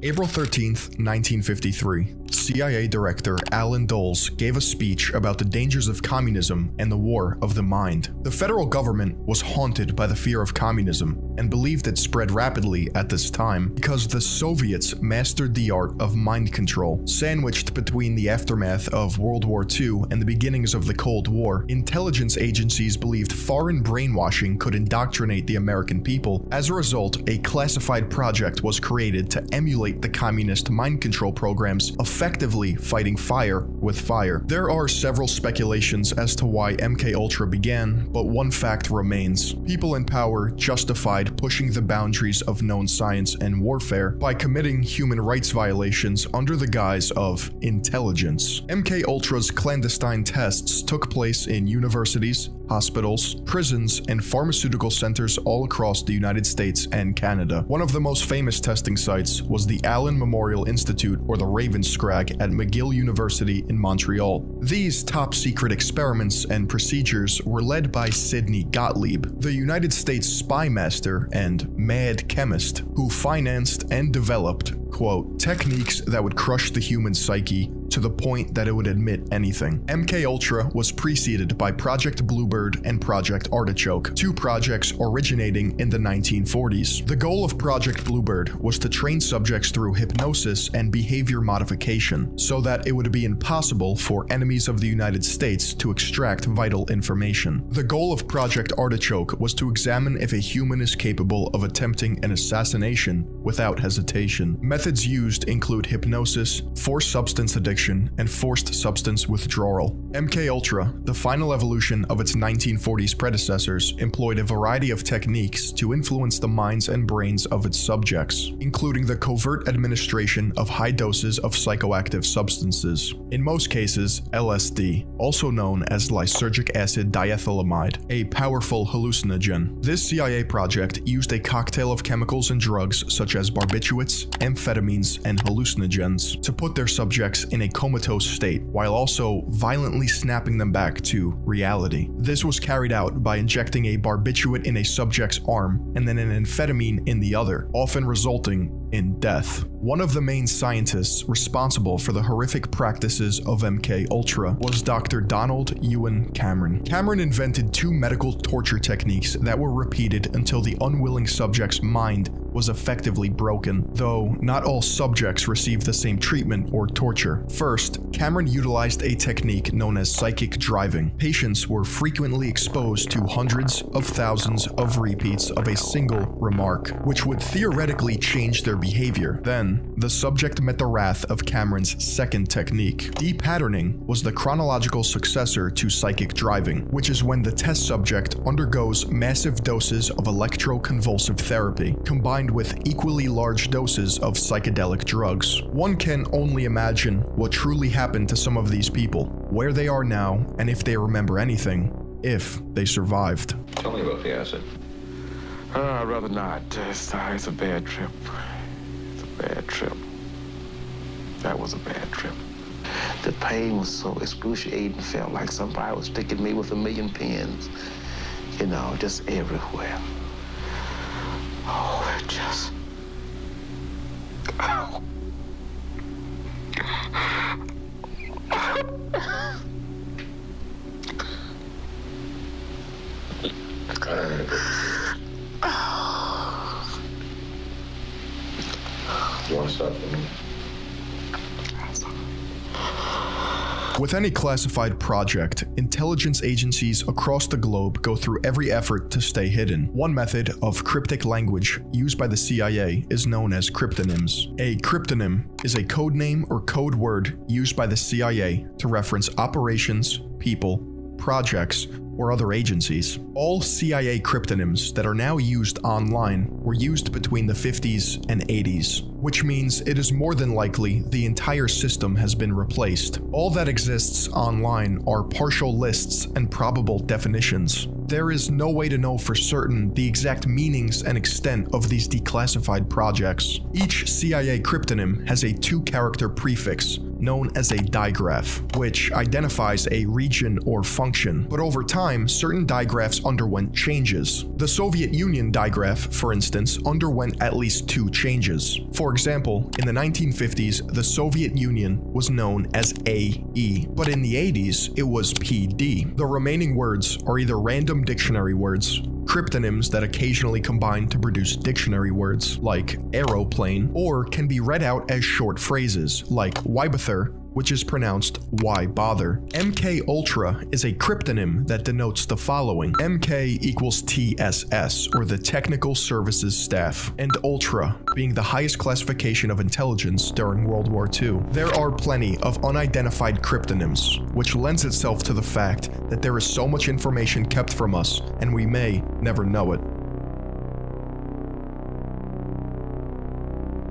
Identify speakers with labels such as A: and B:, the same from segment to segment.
A: April 13th, 1953, CIA Director Allen Dulles gave a speech about the dangers of communism and the war of the mind. The federal government was haunted by the fear of communism and believed it spread rapidly at this time because the Soviets mastered the art of mind control. Sandwiched between the aftermath of World War II and the beginnings of the Cold War, intelligence agencies believed foreign brainwashing could indoctrinate the American people. As a result, a classified project was created to emulate the communist mind control programs, effectively fighting fire with fire. There are several speculations as to why MKUltra began, but one fact remains. People in power justified pushing the boundaries of known science and warfare by committing human rights violations under the guise of intelligence. MKUltra's clandestine tests took place in universities, hospitals, prisons, and pharmaceutical centers all across the United States and Canada. One of the most famous testing sites was the Allen Memorial Institute, or the Ravenscrag, at McGill University in Montreal. These top-secret experiments and procedures were led by Sidney Gottlieb, the United States spy master and mad chemist who financed and developed, quote, techniques that would crush the human psyche to the point that it would admit anything. MKUltra was preceded by Project Bluebird and Project Artichoke, two projects originating in the 1940s. The goal of Project Bluebird was to train subjects through hypnosis and behavior modification so that it would be impossible for enemies of the United States to extract vital information. The goal of Project Artichoke was to examine if a human is capable of attempting an assassination without hesitation. Methods used include hypnosis, forced substance addiction, and forced substance withdrawal. MKUltra, the final evolution of its 1940s predecessors, employed a variety of techniques to influence the minds and brains of its subjects, including the covert administration of high doses of psychoactive substances, in most cases LSD, also known as lysergic acid diethylamide, a powerful hallucinogen. This CIA project used a cocktail of chemicals and drugs such as barbiturates, amphetamines, and hallucinogens to put their subjects in a comatose state while also violently snapping them back to reality. This was carried out by injecting a barbiturate in a subject's arm and then an amphetamine in the other, often resulting in death. One of the main scientists responsible for the horrific practices of MKUltra was Dr. Donald Ewan Cameron. Cameron invented two medical torture techniques that were repeated until the unwilling subject's mind was effectively broken, though not all subjects received the same treatment or torture. First, Cameron utilized a technique known as psychic driving. Patients were frequently exposed to hundreds of thousands of repeats of a single remark, which would theoretically change their behavior. Then, the subject met the wrath of Cameron's second technique. Depatterning was the chronological successor to psychic driving, which is when the test subject undergoes massive doses of electroconvulsive therapy, combined with equally large doses of psychedelic drugs. One can only imagine what truly happened to some of these people, where they are now, and if they remember anything, if they survived.
B: Tell me about the acid.
C: I'd rather not. It's a bad trip. It's a bad trip. That was a bad trip. The pain was so excruciating, felt like somebody was sticking me with 1,000,000 pins. You know, just everywhere. Oh, it just... Ow.
B: You want to stop for me?
A: With any classified project, intelligence agencies across the globe go through every effort to stay hidden. One method of cryptic language used by the CIA is known as cryptonyms. A cryptonym is a code name or code word used by the CIA to reference operations, people, projects, or other agencies. All CIA cryptonyms that are now used online were used between the 50s and 80s, which means it is more than likely the entire system has been replaced. All that exists online are partial lists and probable definitions. There is no way to know for certain the exact meanings and extent of these declassified projects. Each CIA cryptonym has a 2-character prefix, known as a digraph, which identifies a region or function. But over time, certain digraphs underwent changes. The Soviet Union digraph, for instance, underwent at least 2 changes. For example, in the 1950s, the Soviet Union was known as AE, but in the 80s, it was PD. The remaining words are either random dictionary words, cryptonyms that occasionally combine to produce dictionary words like aeroplane, or can be read out as short phrases like Wybather, which is pronounced why bother. MK Ultra is a cryptonym that denotes the following: MK equals TSS, or the Technical Services Staff, and Ultra being the highest classification of intelligence during World War II. There are plenty of unidentified cryptonyms, which lends itself to the fact that there is so much information kept from us, and we may never know it.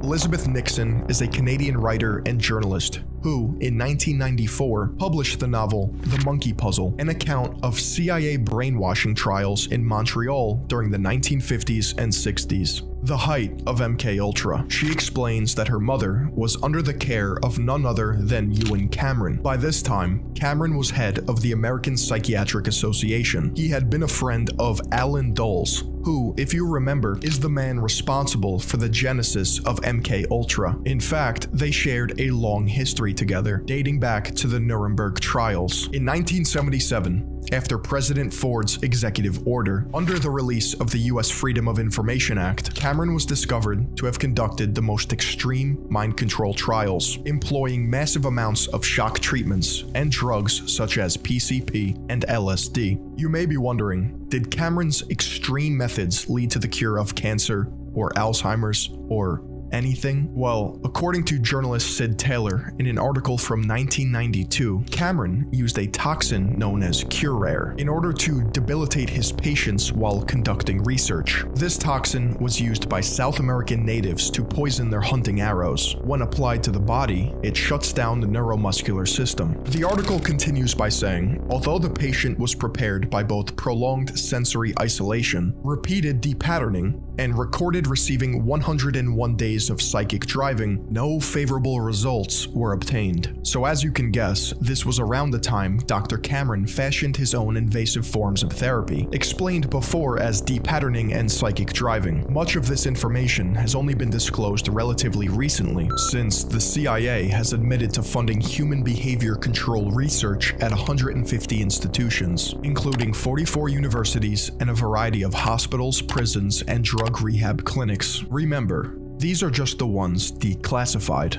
A: Elizabeth Nixon is a Canadian writer and journalist who, in 1994, published the novel The Monkey Puzzle, an account of CIA brainwashing trials in Montreal during the 1950s and 60s. The height of MK Ultra. She explains that her mother was under the care of none other than Ewen Cameron. By this time, Cameron was head of the American Psychiatric Association. He had been a friend of Allen Dulles, who, if you remember, is the man responsible for the genesis of MK Ultra. In fact, they shared a long history together, dating back to the Nuremberg trials. In 1977, after President Ford's executive order, under the release of the U.S. Freedom of Information Act, Cameron was discovered to have conducted the most extreme mind control trials, employing massive amounts of shock treatments and drugs such as PCP and LSD. You may be wondering, did Cameron's extreme methods lead to the cure of cancer or Alzheimer's or anything? Well, according to journalist Sid Taylor in an article from 1992, Cameron used a toxin known as Curare in order to debilitate his patients while conducting research. This toxin was used by South American natives to poison their hunting arrows. When applied to the body, it shuts down the neuromuscular system. The article continues by saying, although the patient was prepared by both prolonged sensory isolation, repeated depatterning, and recorded receiving 101 days of psychic driving, no favorable results were obtained. So as you can guess, this was around the time Dr. Cameron fashioned his own invasive forms of therapy, explained before as depatterning and psychic driving. Much of this information has only been disclosed relatively recently, since the CIA has admitted to funding human behavior control research at 150 institutions, including 44 universities and a variety of hospitals, prisons, and drug rehab clinics. Remember, these are just the ones declassified.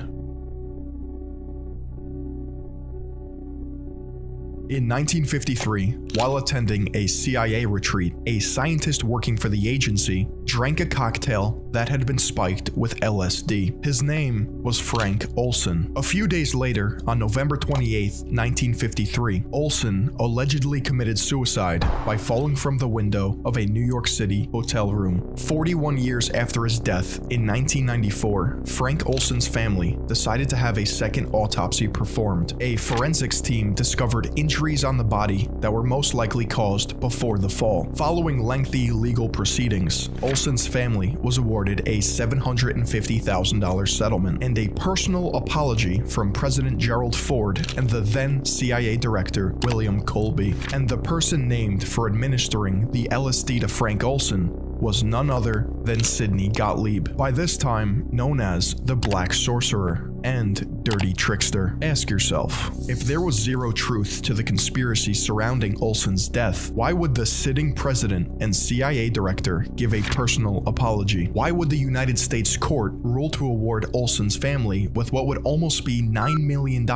A: In 1953, while attending a CIA retreat, a scientist working for the agency drank a cocktail that had been spiked with LSD. His name was Frank Olson. A few days later, on November 28, 1953, Olson allegedly committed suicide by falling from the window of a New York City hotel room. 41 years after his death, in 1994, Frank Olson's family decided to have a second autopsy performed. A forensics team discovered injuries on the body that were most likely caused before the fall. Following lengthy legal proceedings, Olson's family was awarded a $750,000 settlement and a personal apology from President Gerald Ford and the then CIA Director William Colby. And the person named for administering the LSD to Frank Olson was none other than Sidney Gottlieb, by this time known as the Black Sorcerer and Dirty Trickster. Ask yourself, if there was zero truth to the conspiracy surrounding Olson's death, why would the sitting president and CIA director give a personal apology? Why would the United States court rule to award Olson's family with what would almost be $9 million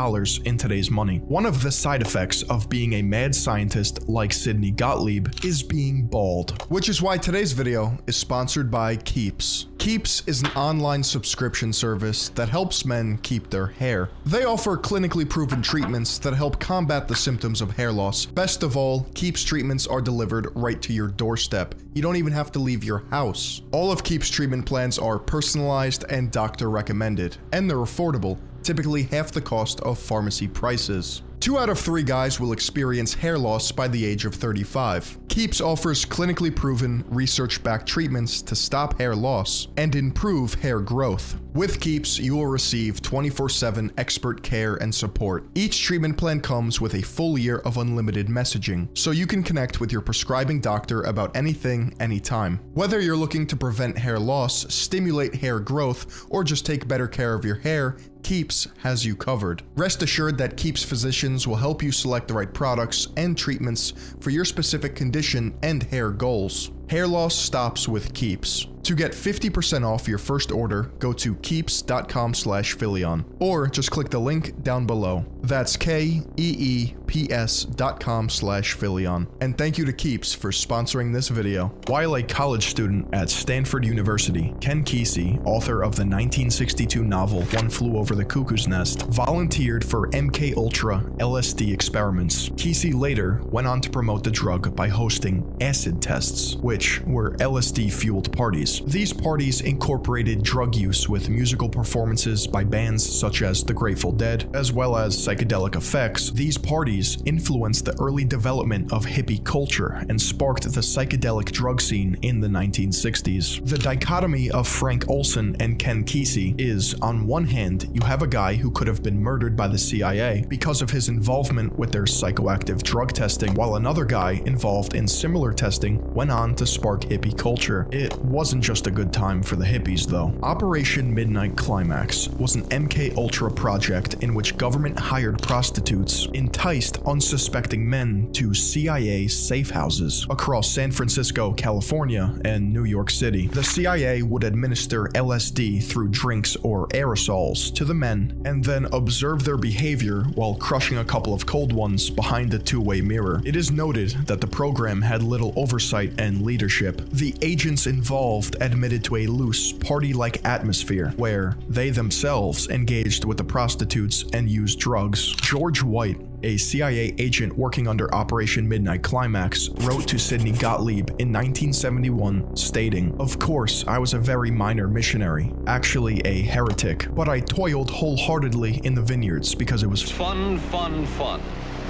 A: in today's money? One of the side effects of being a mad scientist like Sidney Gottlieb is being bald, which is why today's video is sponsored by Keeps. Keeps is an online subscription service that helps men keep their hair. They offer clinically proven treatments that help combat the symptoms of hair loss. Best of all, Keeps treatments are delivered right to your doorstep. You don't even have to leave your house. All of Keeps treatment plans are personalized and doctor recommended, and they're affordable, typically half the cost of pharmacy prices. 2 out of 3 guys will experience hair loss by the age of 35. Keeps offers clinically proven, research-backed treatments to stop hair loss and improve hair growth. With Keeps, you will receive 24/7 expert care and support. Each treatment plan comes with a full year of unlimited messaging, so you can connect with your prescribing doctor about anything, anytime. Whether you're looking to prevent hair loss, stimulate hair growth, or just take better care of your hair, Keeps has you covered. Rest assured that Keeps physicians will help you select the right products and treatments for your specific condition and hair goals. Hair loss stops with Keeps. To get 50% off your first order, go to keeps.com/Philion, or just click the link down below. That's KEEPS.com/Philion. And thank you to Keeps for sponsoring this video. While a college student at Stanford University, Ken Kesey, author of the 1962 novel One Flew Over the Cuckoo's Nest, volunteered for MKUltra LSD experiments. Kesey later went on to promote the drug by hosting acid tests, which were LSD-fueled parties. These parties incorporated drug use with musical performances by bands such as the Grateful Dead, as well as psychedelic effects. These parties influenced the early development of hippie culture and sparked the psychedelic drug scene in the 1960s. The dichotomy of Frank Olson and Ken Kesey is, on one hand, you have a guy who could have been murdered by the CIA because of his involvement with their psychoactive drug testing, while another guy involved in similar testing went on to spark hippie culture. It wasn't just a good time for the hippies, though. Operation Midnight Climax was an MKUltra project in which government hired prostitutes, enticed unsuspecting men to CIA safe houses across San Francisco, California, and New York City. The CIA would administer LSD through drinks or aerosols to the men and then observe their behavior while crushing a couple of cold ones behind a two-way mirror. It is noted that the program had little oversight and leadership. The agents involved admitted to a loose, party-like atmosphere where they themselves engaged with the prostitutes and used drugs. George White, a CIA agent working under Operation Midnight Climax, wrote to Sidney Gottlieb in 1971, stating, "Of course, I was a very minor missionary, actually a heretic, but I toiled wholeheartedly in the vineyards because it was
D: fun, fun, fun.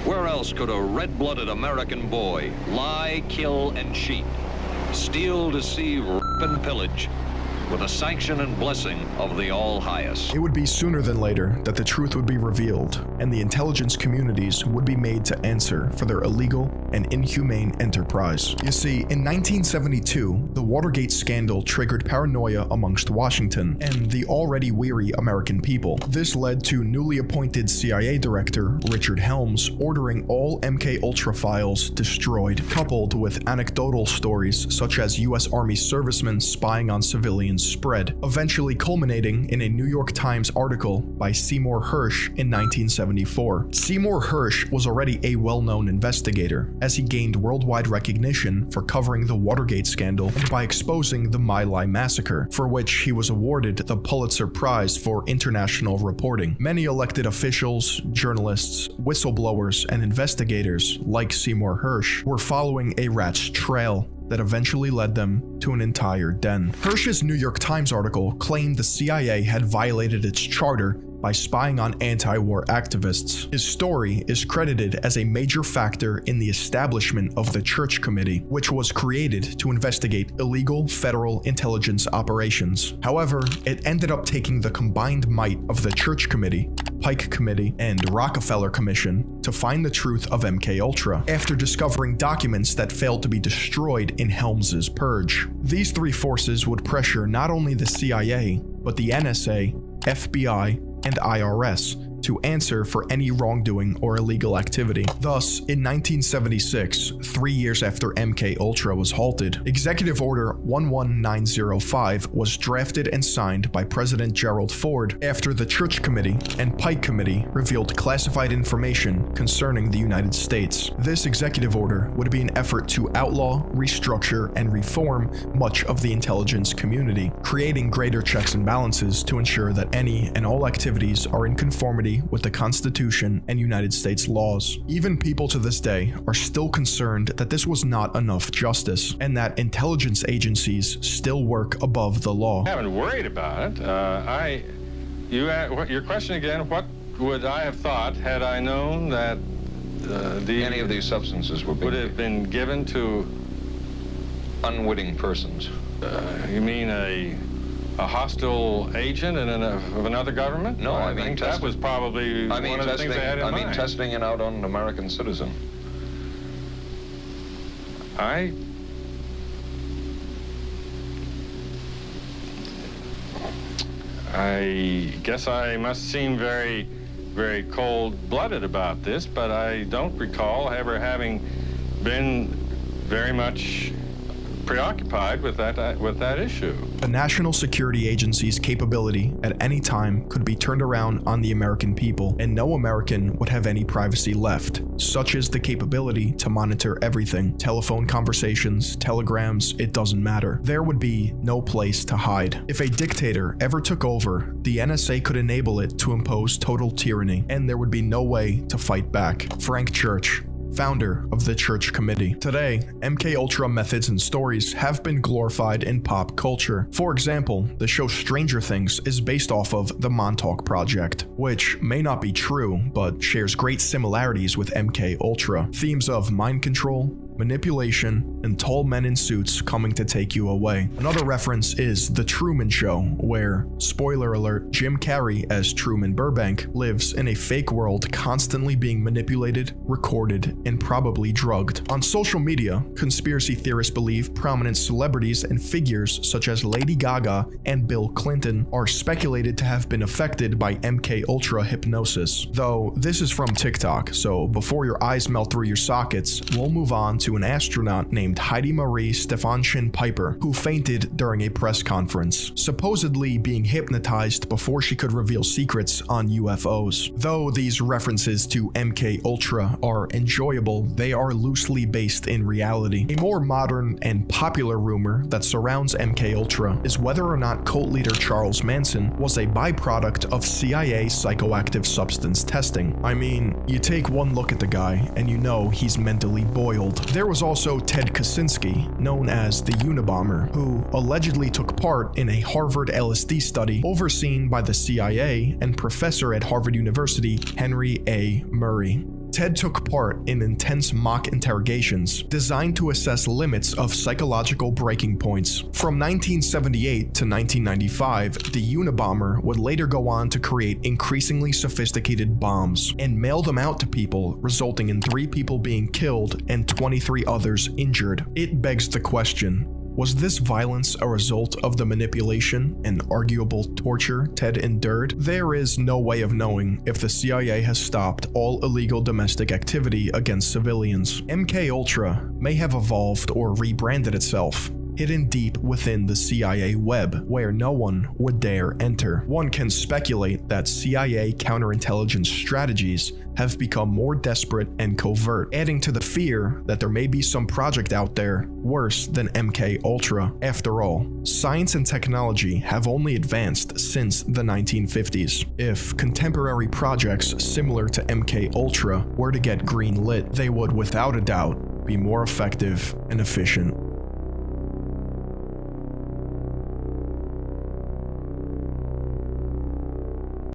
D: Where else could a red-blooded American boy lie, kill, and cheat, steal, deceive, rape, and pillage, with the sanction and blessing of the All-Highest?"
A: It would be sooner than later that the truth would be revealed, and the intelligence communities would be made to answer for their illegal and inhumane enterprise. You see, in 1972, the Watergate scandal triggered paranoia amongst Washington and the already weary American people. This led to newly appointed CIA Director Richard Helms ordering all MKUltra files destroyed, coupled with anecdotal stories such as U.S. Army servicemen spying on civilians spread, eventually culminating in a New York Times article by Seymour Hersh in 1974. Seymour Hersh was already a well-known investigator, as he gained worldwide recognition for covering the Watergate scandal and by exposing the My Lai massacre, for which he was awarded the Pulitzer Prize for international reporting. Many elected officials, journalists, whistleblowers, and investigators, like Seymour Hersh, were following a rat's trail that eventually led them to an entire den. Hersh's New York Times article claimed the CIA had violated its charter by spying on anti-war activists. His story is credited as a major factor in the establishment of the Church Committee, which was created to investigate illegal federal intelligence operations. However, it ended up taking the combined might of the Church Committee, Pike Committee, and Rockefeller Commission to find the truth of MKUltra, after discovering documents that failed to be destroyed in Helms's purge. These three forces would pressure not only the CIA, but the NSA, FBI, and IRS to answer for any wrongdoing or illegal activity. Thus, in 1976, 3 years after MKUltra was halted, Executive Order 11905 was drafted and signed by President Gerald Ford after the Church Committee and Pike Committee revealed classified information concerning the United States. This executive order would be an effort to outlaw, restructure, and reform much of the intelligence community, creating greater checks and balances to ensure that any and all activities are in conformity with the Constitution and United States laws. Even people to this day are still concerned that this was not enough justice, and that intelligence agencies still work above the law.
E: I haven't worried about it. Your question again, what would I have thought, had I known that
B: Any of these substances would
E: have been given to,
B: unwitting persons.
E: you mean a hostile agent of another government?
B: No, I mean
E: think that was probably one of the things they had in mind.
B: I mean testing it out on an American citizen.
E: I guess I must seem very, very cold-blooded about this, but I don't recall ever having been very much preoccupied with that issue.
A: The National Security Agency's capability at any time could be turned around on the American people, and no American would have any privacy left. Such is the capability to monitor everything. Telephone conversations, telegrams, it doesn't matter. There would be no place to hide. If a dictator ever took over, the NSA could enable it to impose total tyranny, and there would be no way to fight back. Frank Church, founder of the Church Committee. Today, MKUltra methods and stories have been glorified in pop culture. For example, the show Stranger Things is based off of the Montauk Project, which may not be true, but shares great similarities with MKUltra. Themes of mind control, manipulation, and tall men in suits coming to take you away. Another reference is The Truman Show, where, spoiler alert, Jim Carrey as Truman Burbank lives in a fake world constantly being manipulated, recorded, and probably drugged. On social media, conspiracy theorists believe prominent celebrities and figures such as Lady Gaga and Bill Clinton are speculated to have been affected by MKUltra hypnosis. Though this is from TikTok, so before your eyes melt through your sockets, we'll move on to an astronaut named Heidi Marie Stefansson Piper, who fainted during a press conference, supposedly being hypnotized before she could reveal secrets on UFOs. Though these references to MKUltra are enjoyable, they are loosely based in reality. A more modern and popular rumor that surrounds MKUltra is whether or not cult leader Charles Manson was a byproduct of CIA psychoactive substance testing. I mean, you take one look at the guy and you know he's mentally boiled. There was also Ted Kaczynski, known as the Unabomber, who allegedly took part in a Harvard LSD study overseen by the CIA and professor at Harvard University, Henry A. Murray. Ted took part in intense mock interrogations designed to assess limits of psychological breaking points. From 1978 to 1995, the Unabomber would later go on to create increasingly sophisticated bombs and mail them out to people, resulting in 3 people being killed and 23 others injured. It begs the question, was this violence a result of the manipulation and arguable torture Ted endured? There is no way of knowing if the CIA has stopped all illegal domestic activity against civilians. MKUltra may have evolved or rebranded itself, hidden deep within the CIA web, where no one would dare enter. One can speculate that CIA counterintelligence strategies have become more desperate and covert, adding to the fear that there may be some project out there worse than MKUltra. After all, science and technology have only advanced since the 1950s. If contemporary projects similar to MKUltra were to get green lit, they would without a doubt be more effective and efficient.